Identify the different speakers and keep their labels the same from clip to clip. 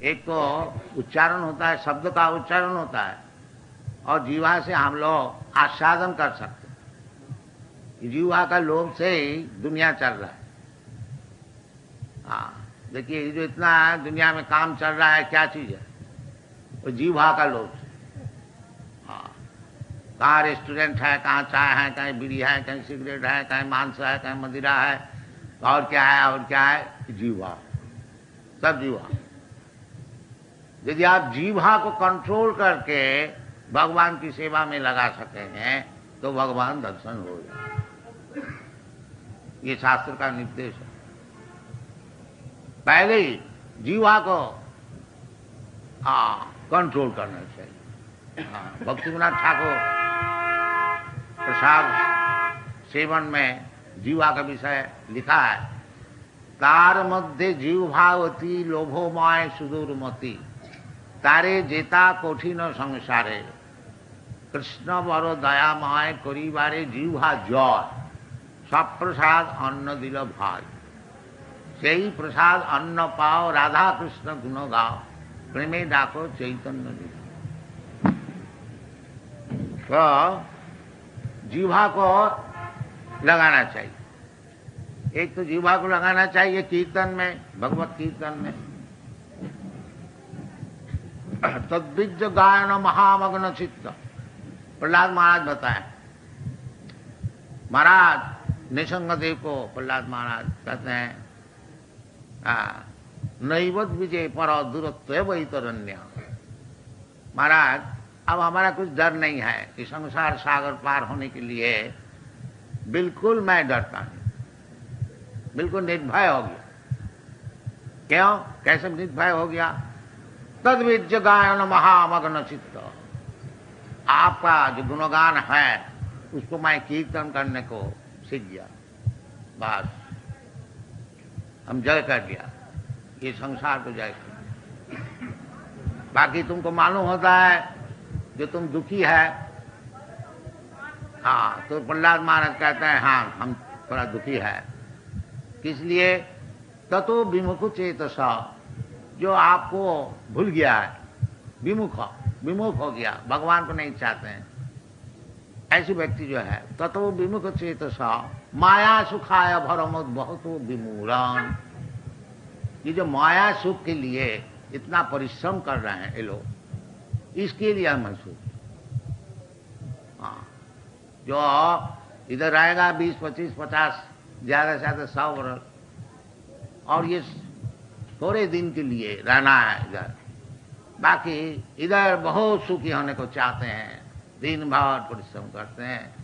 Speaker 1: एक तो उच्चारण होता है, शब्द का उच्चारण होता है, और जीवा से हम लोग आस्वादन कर सकते हैं। जीवा का लोभ से ही दुनिया चल रहा है। हाँ, देखिए ये जो इतना दुनिया में काम चल रहा है, क्या चीज है? वो जीवा का लोभ से। हाँ, कहाँ रेस्टोरेंट है, कहाँ चाय है, कहीं बीड़ी है, कहीं सिगरेट है, कहीं मांस है, कहीं मदिरा है, और क्या है, और क्या है? जीवा, सब जीवा। यदि आप जीवा को कंट्रोल करके भगवान की सेवा में लगा सके हैं तो भगवान दर्शन हो जाए। ये शास्त्र का निर्देश है। पहले ही जीवा को कंट्रोल करना चाहिए। भक्तिविनोद ठाकुर प्रसाद सेवन में जीवा का विषय लिखा है, तार मध्य जीवभावती लोभोमय सुदूरमती, तारे जेता कठिन संसारे, कृष्ण बड़ दयामय करिबारे जीवा जय, सब प्रसाद अन्न दिल भाई, सेई प्रसाद अन्न पाओ, राधा कृष्ण गुण गाओ, प्रेमे डाको चैतन्य दिल। तो जीवा को लगाना चाहिए। एक तो जीवा को लगाना चाहिए कीर्तन में, भगवत कीर्तन में। तद्विज गायन महामग्न चित्त, प्रहलाद महाराज बताए। महाराज निसंगदेव को प्रहलाद महाराज कहते हैं, नैवत विजय पर दूरत्व वैतरण्य। महाराज अब हमारा कुछ डर नहीं है कि संसार सागर पार होने के लिए बिल्कुल मैं डरता नहीं, बिल्कुल निर्भय हो गया। क्यों? कैसे निर्भय हो गया? तद्विज गायन महामग्न चित्त, आपका जो गुणगान है उसको मैं कीर्तन करने को सीख गया। बस हम जय कर दिया, ये संसार को जय कर दिया। बाकी तुमको मालूम होता है जो तुम दुखी है, हाँ, तो प्रहलाद महाराज कहते हैं हाँ हम थोड़ा दुखी है। किस लिए? ततो विमुख चेतसा, जो आपको भूल गया है, विमुख हो गया, भगवान को नहीं चाहते हैं, ऐसी व्यक्ति जो है, ततो विमुख चेतसा माया सुखाय भरमुद बहुत विमूढ़ान। ये जो माया सुख के लिए इतना परिश्रम कर रहे हैं ये लोग, इसके लिए हम महसूस, हाँ, जो इधर रहेगा 20, 25, 50, ज्यादा से ज्यादा 100 वर्ष, और ये थोड़े दिन के लिए रहना है इधर, बाकी इधर बहुत सुखी होने को चाहते हैं, दिन भर परिश्रम करते हैं।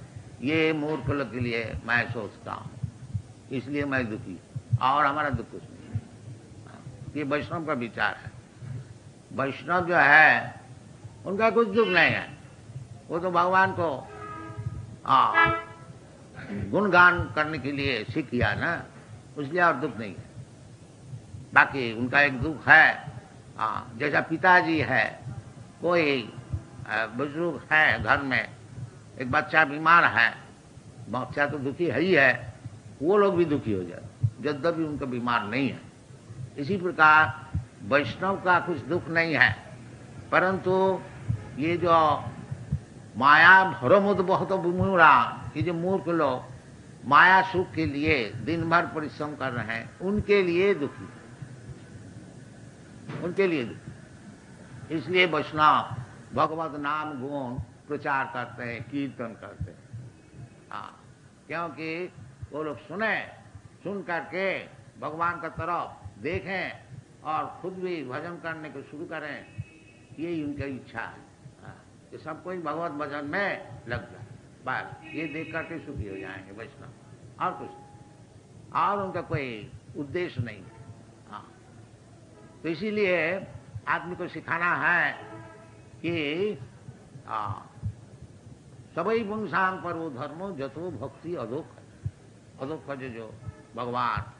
Speaker 1: ये मूर्ख लोग के लिए मैं सोचता हूँ, इसलिए मैं दुखी, और हमारा दुख कुछ नहीं है। ये वैष्णव का विचार है। वैष्णव जो है उनका कुछ दुख नहीं है, वो तो भगवान को गुणगान करने के लिए सीख किया ना, इसलिए और दुख नहीं है। बाकी उनका एक दुख है, जैसा पिताजी है, कोई बुजुर्ग है घर में, एक बच्चा बीमार है, बच्चा तो दुखी है ही है, वो लोग भी दुखी हो जाते यद्यपि उनका बीमार नहीं है। इसी प्रकार वैष्णव का कुछ दुख नहीं है, परंतु ये जो माया भरमुद बहुत विमूढ़ा, ये जो मूर्ख लोग माया सुख के लिए दिन भर परिश्रम कर रहे हैं, उनके लिए दुखी, उनके लिए दुखी। इसलिए वैष्णव भगवत नाम गुण प्रचार करते हैं, कीर्तन करते हैं। हाँ, क्योंकि वो लोग सुन करके भगवान का तरफ देखें और खुद भी भजन करने को शुरू करें, यही उनकी इच्छा है। कि सब कोई भगवत भजन में लग जाए, बस ये देख करके सुखी हो जाएंगे वैष्णव, और कुछ नहीं, और उनका कोई उद्देश्य नहीं है। हाँ, तो इसीलिए आदमी को सिखाना है कि सबई पुंसांग पर वो धर्मो जतो भक्ति अधोख जो भगवान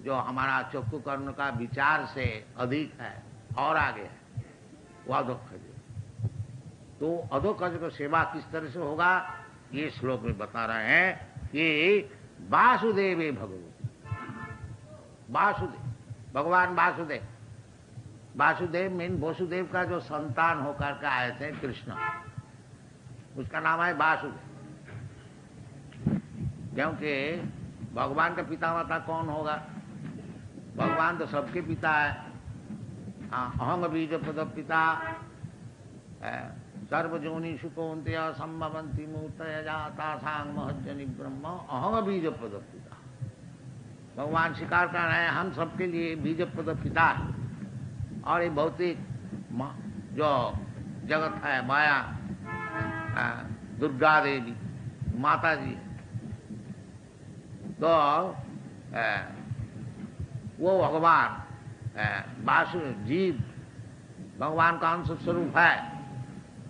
Speaker 1: जो हमारा चक्षु कर्ण का विचार से अधिक है और आगे है, वो अधोख। तो अधोकज को सेवा किस तरह से होगा, ये श्लोक में बता रहे हैं कि वासुदेव भगवती, वासुदेव भगवान वासुदेव, वासुदेव मीन वसुदेव का जो संतान होकर के आए थे कृष्ण, उसका नाम है वासुदेव। क्योंकि भगवान का पिता माता कौन होगा? भगवान तो सबके पिता है। अहंग बीज पद पिता सर्वजोनिषु कौन्तेय संभवन्ति मूर्तय जाता सांग महज्जनि ब्रह्म अहंग बीज पद पिता। भगवान स्वीकार कर रहे हैं हम सबके लिए बीज पद पिता है। और ये भौतिक जो जगत है, माया, दुर्गा देवी माता जी, तो वो भगवान वासु जीव भगवान का अंश स्वरूप है।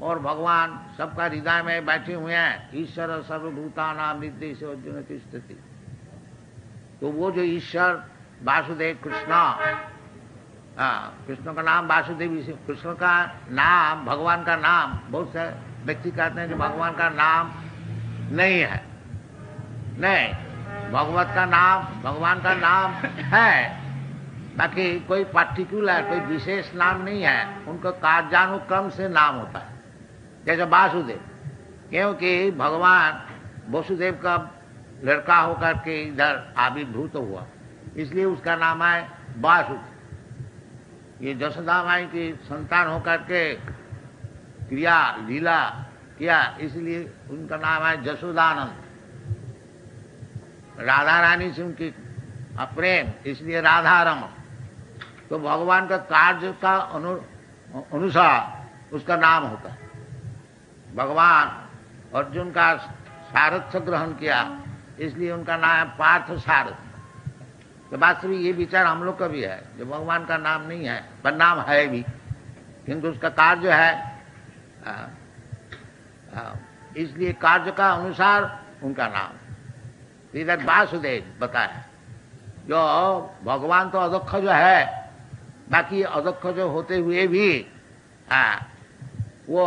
Speaker 1: और भगवान सबका हृदय में बैठे हुए हैं। ईश्वर सर्वभूतानां हृदय से अर्जुन तिष्ठति। तो वो जो ईश्वर वासुदेव कृष्ण, कृष्ण का नाम वासुदेव, कृष्ण का नाम भगवान का नाम। बहुत से व्यक्ति कहते हैं कि भगवान का नाम नहीं है। नहीं, भगवत का नाम भगवान का नाम है, बाकी कोई पर्टिकुलर कोई विशेष नाम नहीं है। उनका कार्यानुक्रम से नाम होता है। जैसे वासुदेव, क्योंकि भगवान वसुदेव का लड़का होकर के इधर आविर्भूत हुआ, इसलिए उसका नाम है वासुदेव। ये जशोदा माई की संतान होकर के क्रिया लीला किया, इसलिए उनका नाम है जशोदानंद। राधा रानी से उनकी प्रेम, इसलिए राधा रमन। तो भगवान का कार्य का अनुसार उसका नाम होता है। भगवान अर्जुन का सारथ्य ग्रहण किया, इसलिए उनका नाम है पार्थ सारथ। तो वास्तविक ये विचार हम लोग का भी है, जो भगवान का नाम नहीं है पर नाम है भी, किंतु उसका कार्य है, इसलिए कार्य का अनुसार उनका नाम। इधर वासुदेव बताया। जो भगवान तो अदक्ष जो है, बाकी अदक्ष जो होते हुए भी वो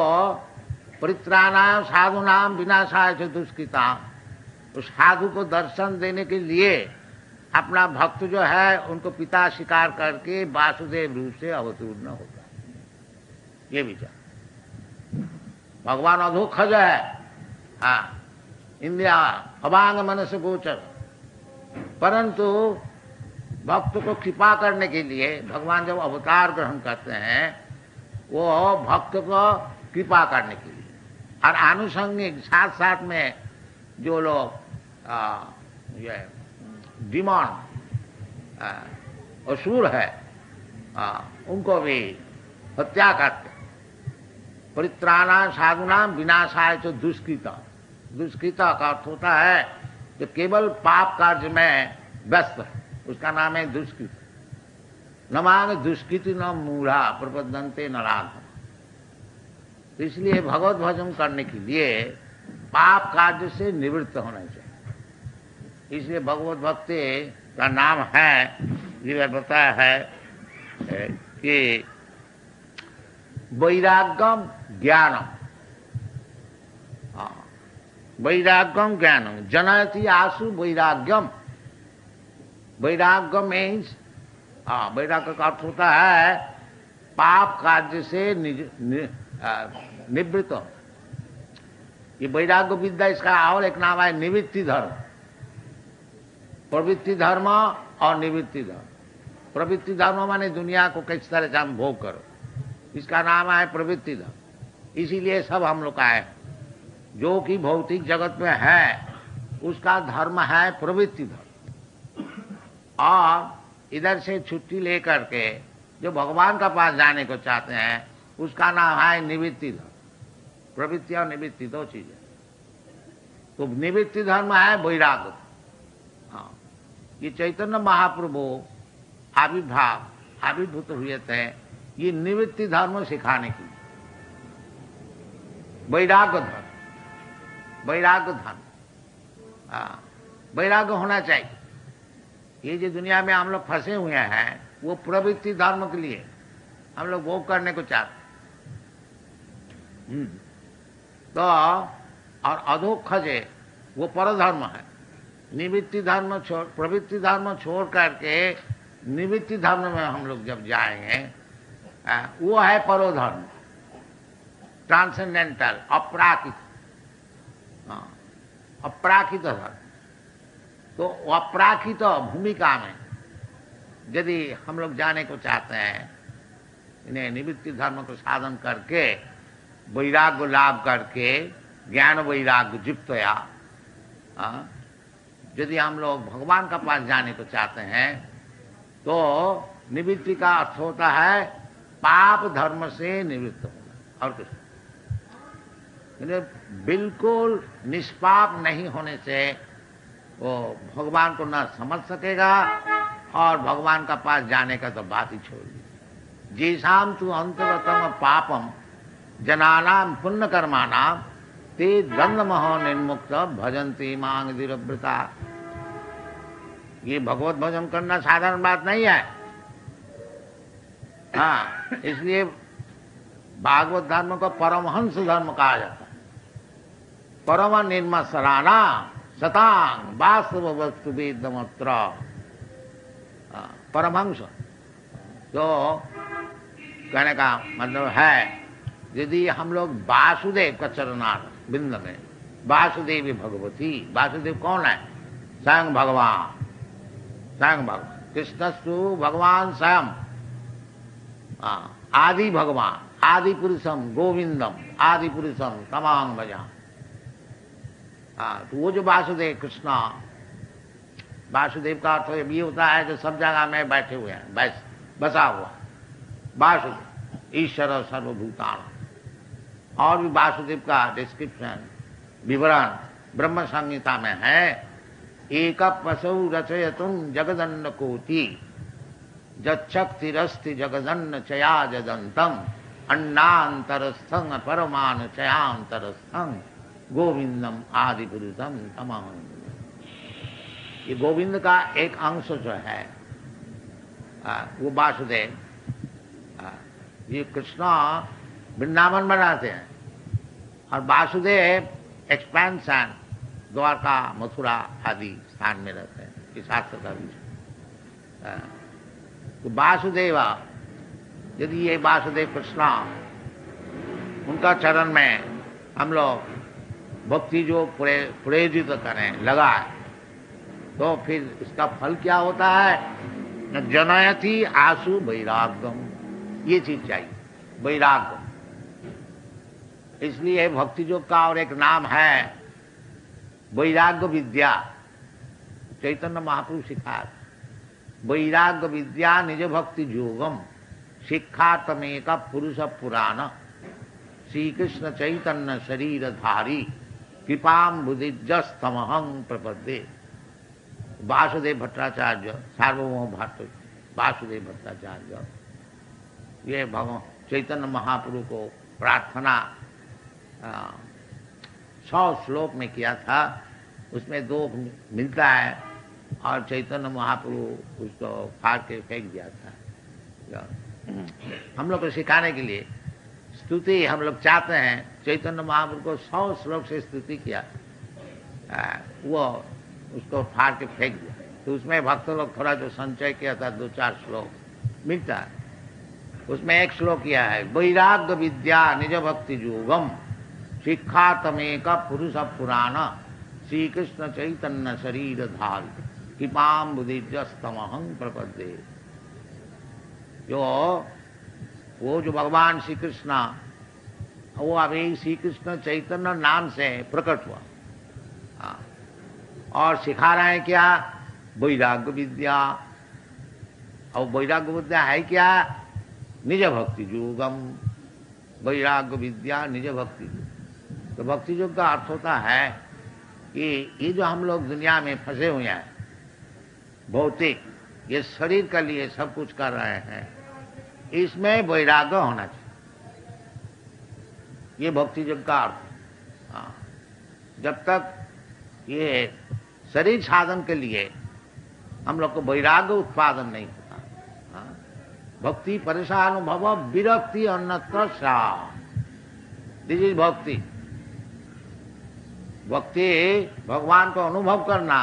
Speaker 1: परित्राणाय साधुनाम विनाशाय च दुष्कृताम, उस साधु को दर्शन देने के लिए अपना भक्त जो है उनको पिता स्वीकार करके वासुदेव रूप से अवतीर्ण होता है। ये विचार। भगवान अधोक्षज है, इंद्रिया अभांग मन से गोचर, परंतु भक्त को कृपा करने के लिए भगवान जब अवतार ग्रहण करते हैं, वो भक्त को कृपा करने के लिए। और आनुषंगिक साथ साथ में जो लोग डिमॉन असुर है, उनको भी हत्या करते। परित्राणाय साधुनाम विनाशाय च दुष्कृता। दुष्कृता का अर्थ होता है जो केवल पाप कार्य में व्यस्त है, उसका नाम है दुष्कृत। न मांग दुष्कृति न मूढ़ा प्रपद्यन्ते नराधम। तो इसलिए भगवत भजन करने के लिए पाप कार्य से निवृत्त होना चाहिए। इसलिए भगवत भक्ति का नाम है, ये बताया है कि वैराग्यम ज्ञानम। वैराग्यम ज्ञानम जनयति आसु वैराग्यम। वैराग्य मीन्स, वैराग्य का अर्थ होता है पाप कार्य से निवृत्त। ये वैराग्य विद्या, इसका और एक नाम है निवृत्ति धर्म। प्रवृत्ति धर्म और निवृत्ति धर्म। प्रवृत्ति धर्म माने दुनिया को किस तरह से हम भोग करो, इसका नाम है प्रवृत्ति धर्म। इसीलिए सब हम लोग का है, जो कि भौतिक जगत में है उसका धर्म है प्रवृत्ति धर्म। और इधर से छुट्टी लेकर के जो भगवान का पास जाने को चाहते हैं, उसका नाम है निवृत्ति धर्म। प्रवृत्ति और निवृत्ति दो चीजें। तो निवृत्ति धर्म है वैराग्य। हाँ, ये चैतन्य महाप्रभु आविर्भूत हुए थे ये निवृत्ति धर्म सिखाने की। वैराग्य धर्म, वैराग्य धर्म, वैराग्य होना चाहिए। ये जो दुनिया में हम लोग फंसे हुए हैं, वो प्रवृत्ति धर्म के लिए हम लोग भोग करने को चाहते। तो और अधोक्षजे वो परधर्म है। निवृत्ति धर्म छोड़, प्रवृत्ति धर्म छोड़ करके निवृत्ति धर्म में हम लोग जब जाएंगे, वो है परोधर्म, ट्रांसेंडेंटल, अपराकित, अपराकित धर्म। तो अपराकित भूमिका में यदि हम लोग जाने को चाहते हैं, इन्हें निवृत्ति धर्म को साधन करके वैराग्य लाभ करके ज्ञान वैराग्य युक्तया यदि हम लोग भगवान का पास जाने को चाहते हैं तो निवृत्ति का अर्थ होता है पाप धर्म से निवृत्त होना। और कुछ बिल्कुल निष्पाप नहीं होने से वो भगवान को न समझ सकेगा और भगवान का पास जाने का तो बात ही छोड़ दी। जीसाम तु अंतरतम पापम जनानाम पुण्य कर्माणाम ते दंड महो निर्मुक्त भजन्ति मांग धीरव्रता। ये भगवत भजन करना साधारण बात नहीं है। हाँ, इसलिए भागवत धर्म को परमहंस धर्म कहा जाता है। परम निर्मसराना सतांग वास्तव वस्तु वेदमत्र। परमहंस तो कहने का मतलब है यदि हम लोग वासुदेव का चरणार्थ बिंद में, वासुदेव भगवती, वासुदेव कौन है? स्वयं भगवान, स्वयं भगवान, कृष्णस्तु भगवान स्वयं, आदि भगवान, आदि पुरुषम गोविंदम, आदि पुरुषम तमांग भजा। तो वो जो वासुदेव कृष्णा, वासुदेव का अर्थ ये होता है जो सब जगह में बैठे हुए हैं, बसा हुआ वासुदेव, ईश्वर सर्वभूतान। और भी वासुदेव का डिस्क्रिप्शन विवरण ब्रह्म संहिता में है। एक पशु रचयतुम जगदन्न कोटि जक्षक्तिरस्ति जगदन्न चया जदंतम अन्नांतरस्थं परमान चयांतरस्थं गोविंदम आदि पुरुषम तमाम। ये गोविंद का एक अंश जो है वो वासुदेव, ये कृष्णा वृंदावन बनाते हैं और वासुदेव एक्सपेंशन द्वारका मथुरा आदि स्थान में रहते हैं। इस शास्त्र का विषय तो वासुदेव, यदि ये वासुदेव कृष्णा उनका चरण में हम लोग भक्ति जो प्रेरित करें लगाए तो फिर इसका फल क्या होता है? न जनयति आसु वैराग्यम। ये चीज चाहिए, वैराग्य। इसलिए भक्ति योग का और एक नाम है वैराग्य विद्या। चैतन्य महाप्रभु सिखाया वैराग्य विद्या निज भक्ति योगम शिक्षातमेक पुरुष पुराण श्री कृष्ण चैतन्य शरीर धारी कृपाम बुद्धिजस्तमहं प्रपद्ये। वासुदेव भट्टाचार्य, सार्वभौम भट्ट वासुदेव भट्टाचार्य, ये भगवान चैतन्य महाप्रभु को प्रार्थना 100 श्लोक में किया था। उसमें 2 मिलता है और चैतन्य महाप्रभु उसको फाड़ के फेंक दिया था। हम लोग को सिखाने के लिए स्तुति हम लोग चाहते हैं, चैतन्य महाप्रभु को 100 श्लोक से स्तुति किया, वो उसको फाड़ के फेंक दिया। तो उसमें भक्त लोग थोड़ा जो संचय किया था 2-4 श्लोक मिलता है। उसमें एक श्लोक किया है वैराग्य विद्या निज भक्ति योगम शिक्षातमेक पुरुष पुराण श्री कृष्ण चैतन्य शरीर धार कृपाम बुद्धिजस्तमहं प्रपद्ये। वो जो भगवान श्री कृष्ण वो अभी श्री कृष्ण चैतन्य नाम से प्रकट हुआ और सिखा रहे हैं क्या? वैराग्य विद्या। और वैराग्य विद्या है क्या? निज भक्ति योगम। वैराग्य विद्या निज भक्ति। तो भक्ति योग का अर्थ होता है कि ये जो हम लोग दुनिया में फंसे हुए हैं भौतिक, ये शरीर के लिए सब कुछ कर रहे हैं, इसमें वैराग्य होना चाहिए। ये भक्ति योग का अर्थ। जब तक ये शरीर साधन के लिए हम लोग को वैराग्य उत्पादन नहीं होता, भक्ति परेशानुभव विरक्ति अन्यत्र सा। दिस इज भक्ति। भक्ति भगवान को अनुभव करना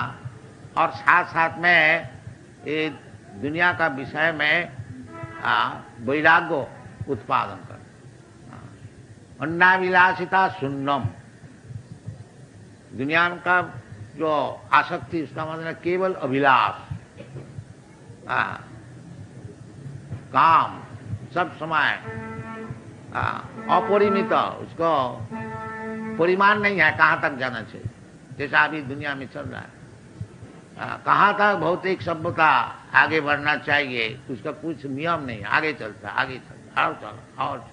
Speaker 1: और साथ साथ में ये दुनिया का विषय में वैराग्य उत्पादन कर। अन्नाभिलाषिता शून्यम, दुनिया का जो आसक्ति उसका मतलब केवल अभिलाष, काम सब समय अपरिमित, उसको परिमाण नहीं है कहाँ तक जाना चाहिए, जैसा अभी दुनिया में चल रहा है। कहाँ तक भौतिक सभ्यता आगे बढ़ना चाहिए उसका कुछ नियम नहीं, आगे चलता आगे चलता और चलो और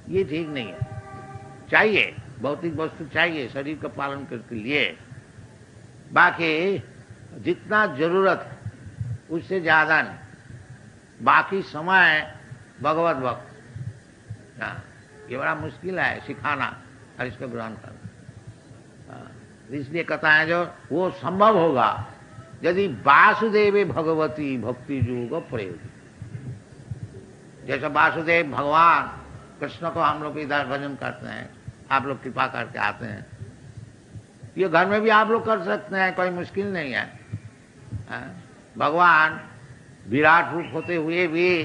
Speaker 1: ये ठीक नहीं है। चाहिए भौतिक वस्तु चाहिए शरीर का पालन करने के लिए, बाकी जितना जरूरत है उससे ज्यादा नहीं, बाकी समय भगवत भक्त। ये बड़ा मुश्किल है सिखाना और इसको ग्रहण करना। इसलिए कहता है जो वो संभव होगा यदि वासुदेव भगवती भक्ति योग प्रयोग। जैसे वासुदेव भगवान कृष्ण को हम लोग इधर भजन करते हैं, आप लोग कृपा करके आते हैं, ये घर में भी आप लोग कर सकते हैं, कोई मुश्किल नहीं है। भगवान विराट रूप होते हुए भी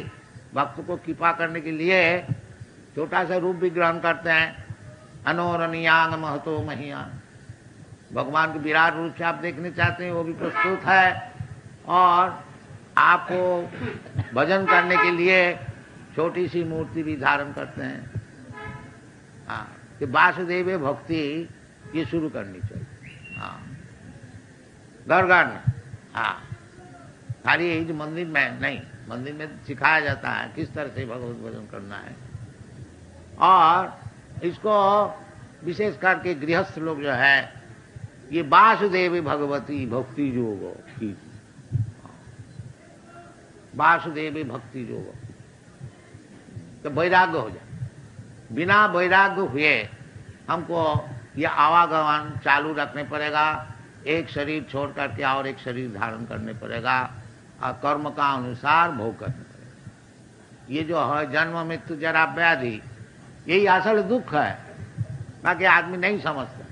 Speaker 1: भक्त को कृपा करने के लिए छोटा सा रूप भी ग्रहण करते हैं। अनोरणीयांग महतो महियान, भगवान के विराट रूप से आप देखने चाहते हैं वो भी प्रस्तुत है, और आपको भजन करने के लिए छोटी सी मूर्ति भी धारण करते हैं। कि वासुदेव भक्ति ये शुरू करनी चाहिए घर घर में। खाली यही जो मंदिर में नहीं, मंदिर में सिखाया जाता है किस तरह से भगवत भजन करना है, और इसको विशेष करके गृहस्थ लोग जो है ये वासुदेव भगवती भक्ति योग की, वासुदेव भक्ति योग, तो वैराग्य हो जाए। बिना वैराग्य हुए हमको ये आवागमन चालू रखने पड़ेगा, एक शरीर छोड़ करके और एक शरीर धारण करने पड़ेगा, और कर्म का अनुसार भोग करने पड़ेगा। ये जो है जन्म मृत्यु जरा व्याधि, यही असल दुख है, बाकी आदमी नहीं समझता।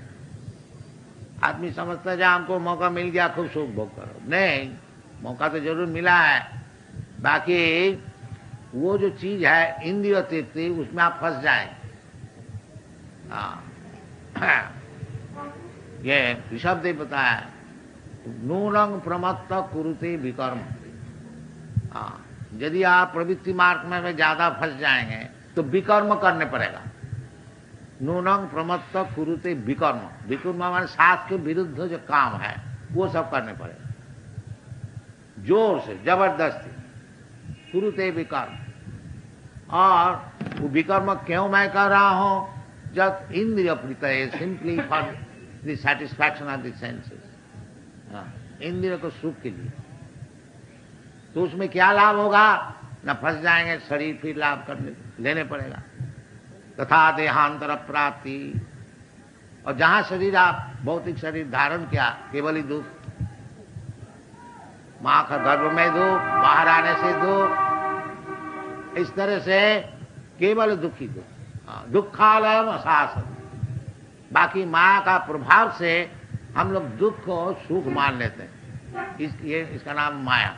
Speaker 1: आदमी समझता है हमको मौका मिल गया खूब सुख भोग करो, नहीं, मौका तो जरूर मिला है, बाकी वो जो चीज है इंद्रिय तृप्ति उसमें आप फंस जाए। ये ऋषभदेव बताया नूनंग प्रमत्त कुरुते विकर्म। यदि आप प्रवृत्ति मार्ग में ज्यादा फंस जाएंगे तो विकर्म करने पड़ेगा। नूनंग प्रमत्त कुरुते विकर्म, विकर्म माने शास्त्र के विरुद्ध जो काम है वो सब करने पड़ेगा, जोर से जबरदस्ती कुरुते विकर्म। और वो विकर्म क्यों मैं कर रहा हूं? जब इंद्रिय प्रीतये simply for the satisfaction of the senses, इंद्रिय को सुख के लिए, तो उसमें क्या लाभ होगा? न फंस जाएंगे, शरीर फिर लाभ करने लेने पड़ेगा। तथा देहांतर प्राप्ति, और जहां शरीर आप भौतिक शरीर धारण किया केवल ही दुख, मां का गर्भ में दुख, बाहर आने से दुख, इस तरह से केवल दुखी दुख, दुखालयम अशासन। बाकी माया का प्रभाव से हम लोग दुख को सुख मान लेते हैं, इसका नाम माया।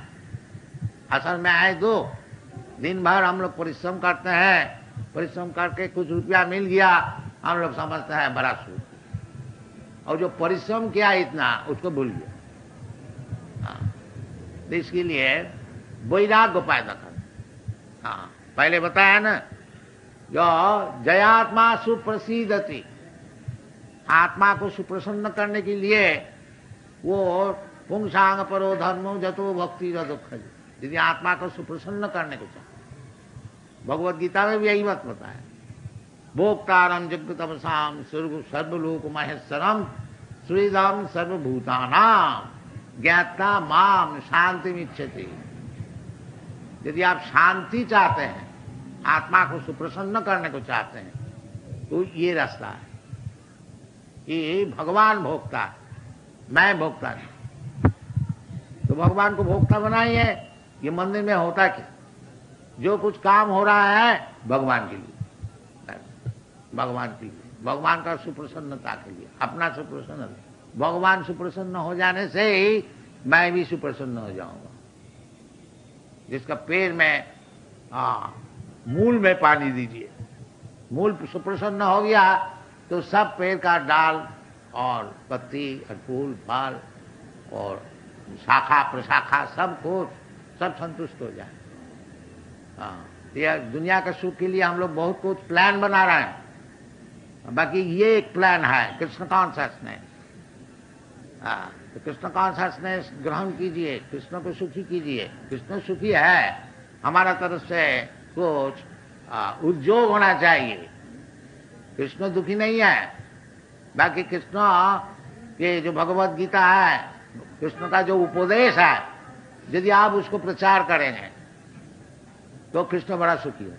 Speaker 1: असल में है दुख। दिन भर हम लोग परिश्रम करते हैं, परिश्रम करके कुछ रुपया मिल गया, हम लोग समझते हैं बड़ा सुख, और जो परिश्रम किया इतना उसको भूल गया। तो इसके लिए वैराग्य पैदा कर। पहले बताया ना, जो जयात्मा सुप्रसिद्धति, आत्मा को सुप्रसन्न करने के लिए वो पुंसांग परो धर्मो जतो भक्ति दुख। यदि आत्मा को सुप्रसन्न करने को चाहे, भगवत गीता में भी यही बात बताया, भोक्तारम जगतमसाम सर्वलोक महेश्वरम श्रीदम सर्वभूतानाम ज्ञाता माम शांति मिच्छति। यदि आप शांति चाहते हैं, आत्मा को सुप्रसन्न करने को चाहते हैं, तो ये रास्ता है। ये भगवान भोक्ता है, मैं भोक्ता नहीं। तो भगवान को भोक्ता बनाइए। ये मंदिर में होता क्या? जो कुछ काम हो रहा है भगवान के लिए, भगवान के लिए, भगवान का सुप्रसन्नता के लिए, अपना सुप्रसन्न। भगवान सुप्रसन्न हो जाने से ही मैं भी सुप्रसन्न हो जाऊंगा। जिसका पैर में मूल में पानी दीजिए। मूल प्रसन्न हो गया तो सब पेड़ का डाल और पत्ती और फूल फल और शाखा प्रशाखा सब कुछ सब संतुष्ट हो जाए। हाँ, यह दुनिया के सुख के लिए हम लोग बहुत कुछ प्लान बना रहे हैं, बाकी ये एक प्लान है कृष्ण कॉन्शसनेस। तो कृष्ण कॉन्शसनेस ग्रहण कीजिए, कृष्ण को सुखी कीजिए। कृष्ण सुखी है, हमारा तरफ से कुछ उद्योग होना चाहिए। कृष्ण दुखी नहीं है। बाकी कृष्ण के जो भगवत गीता है, कृष्ण का जो उपदेश है, यदि आप उसको प्रचार करेंगे तो कृष्ण बड़ा सुखी है।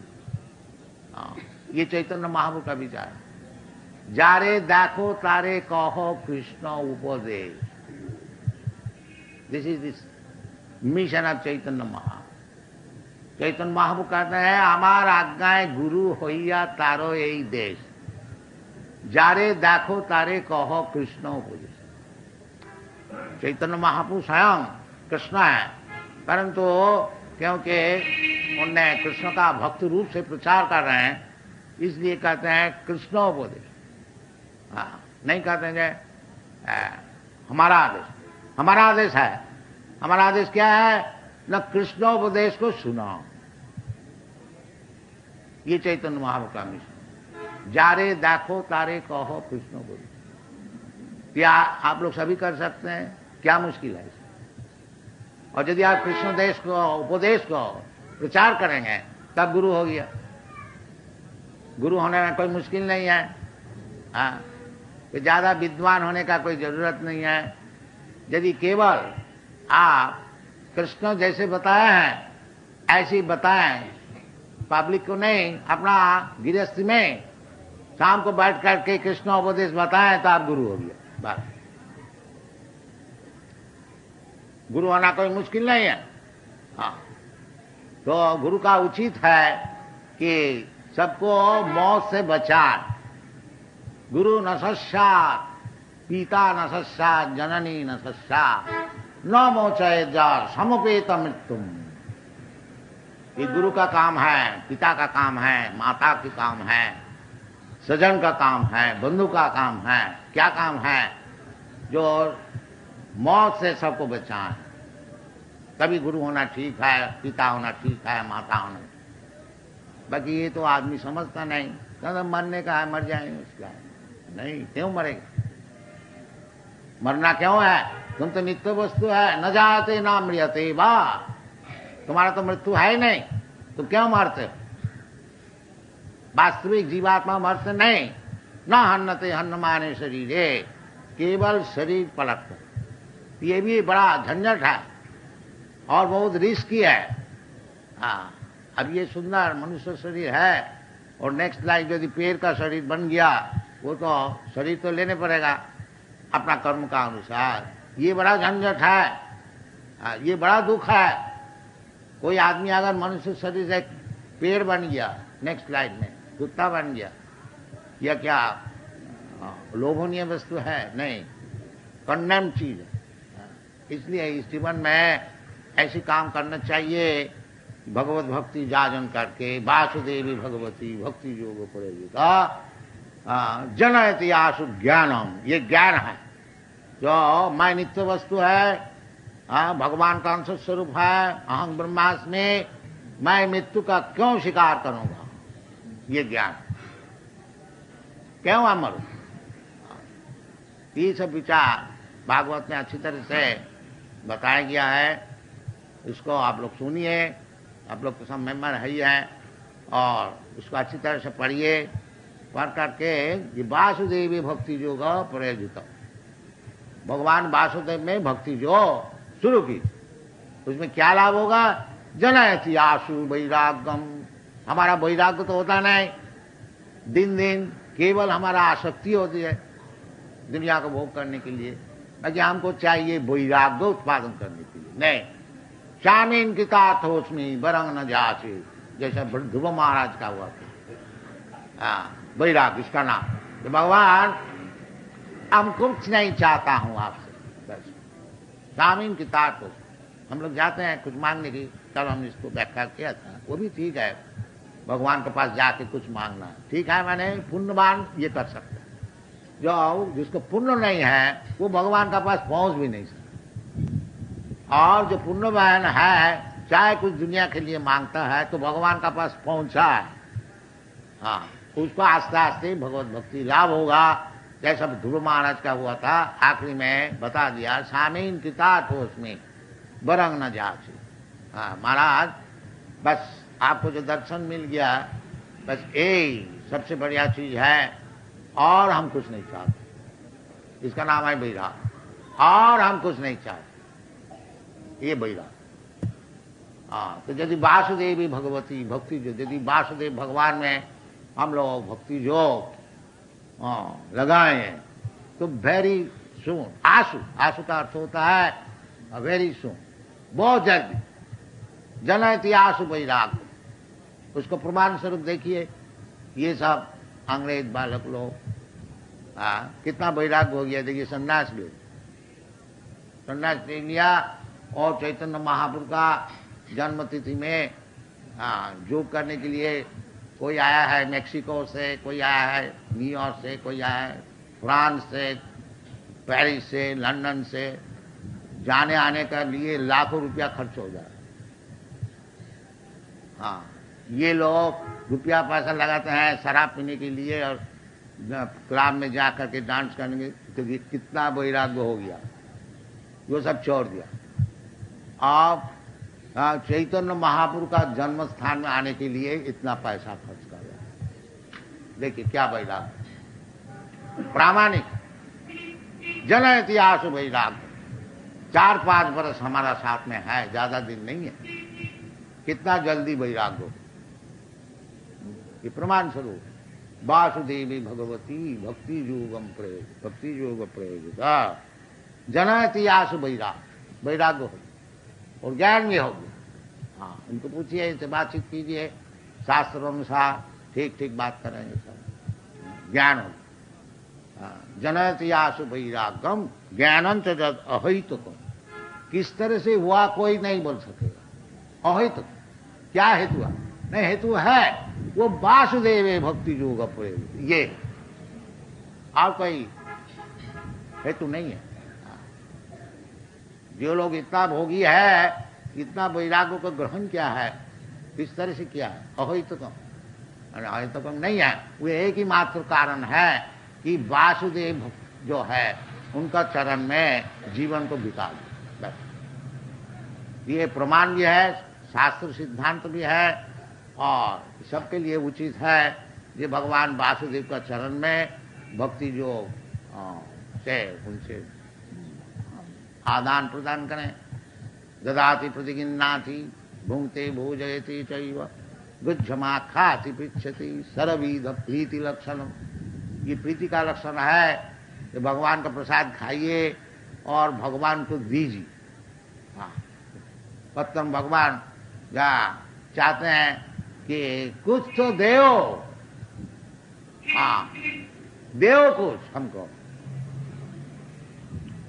Speaker 1: ये चैतन्य महाप्रभु का विचार है। जारे देखो तारे कहो कृष्ण उपदेश। This is this mission of Chaitanya Mahaprabhu. Chaitanya Mahaprabhu कहते हैं हमार आज्ञाएं गुरु होइया तारो यही देश। जारे देखो तारे कहो कृष्ण उपदेश। चैतन्य महाप्रभु स्वयं कृष्ण है, परंतु क्योंकि उनने कृष्ण का भक्त रूप से प्रचार कर रहे हैं, इसलिए कहते हैं कृष्णोपदेश। नहीं कहते हैं हमारा आदेश। हमारा आदेश है। हमारा आदेश क्या है? न कृष्णोपदेश को सुनाओ। ये चैतन्य महाप्रभु का मिशन। जारे देखो तारे कहो कृष्णोपदेश। क्या आप लोग सभी कर सकते हैं? क्या मुश्किल है? और यदि आप कृष्ण देश को उपदेश को प्रचार करेंगे तब गुरु हो गया। गुरु होने में कोई मुश्किल नहीं है। तो ज्यादा विद्वान होने का कोई जरूरत नहीं है। यदि केवल आप कृष्ण जैसे बताए हैं ऐसे ही बताएं, पब्लिक को नहीं, अपना गृहस्थी में शाम को बैठ करके कृष्ण उपदेश बताएं तो आप गुरु हो गया। बस, गुरु होना कोई मुश्किल नहीं है। तो गुरु का उचित है कि सबको मौत से बचाए। गुरु न सस्सात्, पिता न सस्सात्, जननी न सस्सात्, न मोचयेत् समुपेत मृत्युम। ये गुरु का काम है, पिता का काम है, माता का काम है, सजन का काम है, बंधु का काम है। क्या काम है? जो मौत से सबको बचाए। तभी गुरु होना ठीक है, पिता होना ठीक है, माता होना। बाकी ये तो आदमी समझता नहीं। कहता मरने का है, मर जाएंगे, उसका है। नहीं, क्यों मरेगा? मरना क्यों है? तुम तो नित्य वस्तु है। न जाते ना मृत्यते बा। तुम्हारा तो मृत्यु है ही नहीं, तुम क्यों मरते हो? वास्तविक जीवात्मा मरते नहीं। न हन्नते हन्नमाने शरीरे, केवल शरीर पलटते। ये भी बड़ा झंझट है और बहुत रिस्की है। अब ये सुंदर मनुष्य शरीर है और नेक्स्ट लाइफ यदि पेड़ का शरीर बन गया, वो तो शरीर तो लेने पड़ेगा अपना कर्म का अनुसार। ये बड़ा झंझट है। ये बड़ा दुख है। कोई आदमी अगर मनुष्य शरीर से पेड़ बन गया, नेक्स्ट लाइफ में कुत्ता बन गया, या क्या लोभनीय वस्तु है? नहीं, कंडेम चीज है। इसलिए इस जीवन में ऐसी काम करना चाहिए, भगवत भक्ति जाजन करके वासुदेवी भगवती भक्ति योग पड़ेगा। जनयति आशु ज्ञानम। ये ज्ञान है जो मैं नित्य वस्तु है, भगवान का अंश स्वरूप है, अहं ब्रह्मास्मि, मैं मृत्यु का क्यों शिकार करूंगा? ये ज्ञान क्यों अमर? ये सब विचार भागवत में अच्छी तरह से बताया गया है। इसको आप लोग सुनिए, आप लोग तो सब मेंबर है ही है, और उसको अच्छी तरह से पढ़िए। पढ़ करके ये वासुदेवी भक्ति योग प्रयोजित, भगवान वासुदेव में भक्ति जो शुरू की, उसमें क्या लाभ होगा? जनयति आशु वैराग्यम। हमारा वैराग्य तो होता नहीं, दिन दिन केवल हमारा आसक्ति होती है दुनिया को भोग करने के लिए। बाकी हमको चाहिए वैराग्य उत्पादन करने के लिए। नहीं, शामीन किताथोस्मी बरंग न जाचे, जैसा ध्रुव महाराज का हुआ था। वैराग्य इसका नाम। तो भगवान हम कुछ नहीं चाहता हूं आपसे, बस शामीन किताथोस्मी। हम लोग जाते हैं कुछ मांगने की, कल हमने इसको व्याख्या किया था, वो भी ठीक है। भगवान के पास जाके कुछ मांगना है। ठीक है, मैंने पुण्यवान ये कर सकता है, जो जिसको पुण्य नहीं है वो भगवान के पास पहुंच भी नहीं सकता। और जो पुण्यवान है चाहे कुछ दुनिया के लिए मांगता है तो भगवान का पास पहुंचा है, हाँ, उसको आस्ते आस्ते भगवत भक्ति लाभ होगा। जैसा ध्रुव महाराज का हुआ था, आखिरी में बता दिया, सामीन किता तो उसमें बरंग न जाचे। हाँ महाराज, बस आपको जो दर्शन मिल गया, बस यही सबसे बढ़िया चीज है, और हम कुछ नहीं चाहते। इसका नाम है वैराग, और हम कुछ नहीं चाहते, ये वैराग। हाँ, तो यदि वासुदेवी भगवती भक्ति जो, यदि वासुदेव भगवान में हम लोग भक्ति जो लगाए तो वेरी सून, आंसू, आंसू का अर्थ होता है वेरी सून, बहुत जल्दी, जनयति आंसू वैराग। उसको प्रमाण स्वरूप देखिए, ये सब अंग्रेज बालक लोग कितना वैराग हो गया। देखिए संन्यास ले, संन्यास ले लिया, और चैतन्य महाप्रभु का जन्म तिथि में जोग करने के लिए कोई आया है मेक्सिको से, कोई आया है न्यूयॉर्क से, कोई आया है फ्रांस से, पेरिस से, लंदन से, जाने आने का लिए लाखों रुपया खर्च हो जाए। हाँ, ये लोग रुपया पैसा लगाते हैं शराब पीने के लिए और क्लब में जा करके डांस करने के, तो कितना वैराग्य हो गया, वो सब छोड़ दिया। आप चैतन्य महाप्रभु का जन्म स्थान में आने के लिए इतना पैसा खर्च कर रहा है। देखिए क्या वैराग्य, प्रामाणिक जनयति आंसू वैराग्य। 4-5 बरस हमारा साथ में है, ज्यादा दिन नहीं है, कितना जल्दी वैराग्य हो। ये प्रमाण स्वरूप वासुदेवी भगवती भक्ति योगम प्रयोग, भक्ति योग प्रयोग जनयति आंसू वैराग, वैराग्य हो और ज्ञान भी होगी। हाँ, उनको पूछिए, इनसे बातचीत कीजिए, शास्त्र अनुसार ठीक ठीक बात करेंगे, सब ज्ञान होगा। जनयति आंसू वैराग्यम ज्ञानंत जद अहितुकम। किस तरह से हुआ कोई नहीं बोल सकेगा। अहितुक क्या हेतु है? नहीं, हेतु है वो वासुदेव भक्ति योग प्रयोग, ये और कोई हेतु नहीं है। जो लोग इतना भोगी है, इतना वैराग्य को ग्रहण किया है, इस तरह से किया है, अहितुकम, अहितुकम नहीं है। वो एक ही मात्र कारण है कि वासुदेव जो है उनका चरण में जीवन को बिता दो, बस। ये प्रमाण भी है, शास्त्र सिद्धांत भी है, और सबके लिए उचित है ये भगवान वासुदेव का चरण में भक्ति जो से उनसे आदान प्रदान करें। ददाति प्रतिगिन्नाति भुंक्ते भोजयति चैव गुज्जमा खाति पृच्छति सर्वविध प्रीति लक्षणम। ये प्रीति का लक्षण है कि भगवान का प्रसाद खाइए और भगवान को दीजिए। हाँ, पत्तम भगवान या चाहते हैं कि कुछ तो देओ, हाँ देओ कुछ हमको,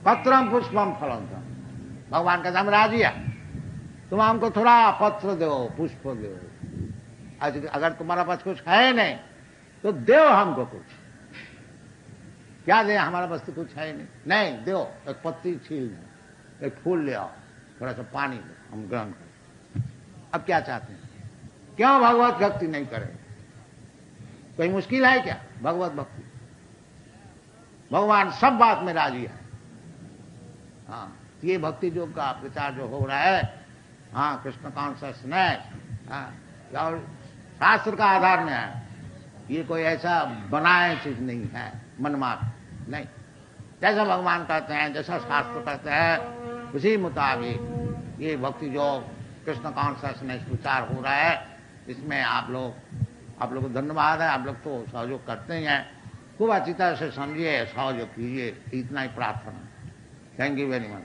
Speaker 1: पत्रम पुष्पम फलंतम। भगवान का हम राजी है, तुम हमको थोड़ा पत्र दो, पुष्प दो। अगर तुम्हारा पास कुछ है नहीं तो दो हमको कुछ। क्या दे, हमारा पास तो कुछ है नहीं, नहीं दो, एक पत्ती छील दो, एक फूल ले आओ, थोड़ा सा पानी दो, हम ग्रहण करें। अब क्या चाहते हैं? क्यों भगवत भक्ति नहीं करें? कोई मुश्किल है क्या भगवत भक्ति? भगवान सब बात में राजी है। हाँ, ये भक्ति योग का प्रचार जो हो रहा है, हाँ कृष्ण कॉन्शियसनेस, हाँ, और शास्त्र का आधार में है, ये कोई ऐसा बनाए चीज नहीं है, मनमात्र नहीं। जैसा भगवान कहते हैं, जैसा शास्त्र कहते हैं, उसी मुताबिक ये भक्ति योग कृष्ण कॉन्शियसनेस प्रचार हो रहा है। इसमें आप लोग को धन्यवाद है, आप लोग तो सहयोग करते ही हैं, खूब अच्छी तरह से समझिए, सहयोग कीजिए, इतना ही प्रार्थना। Thank you very much.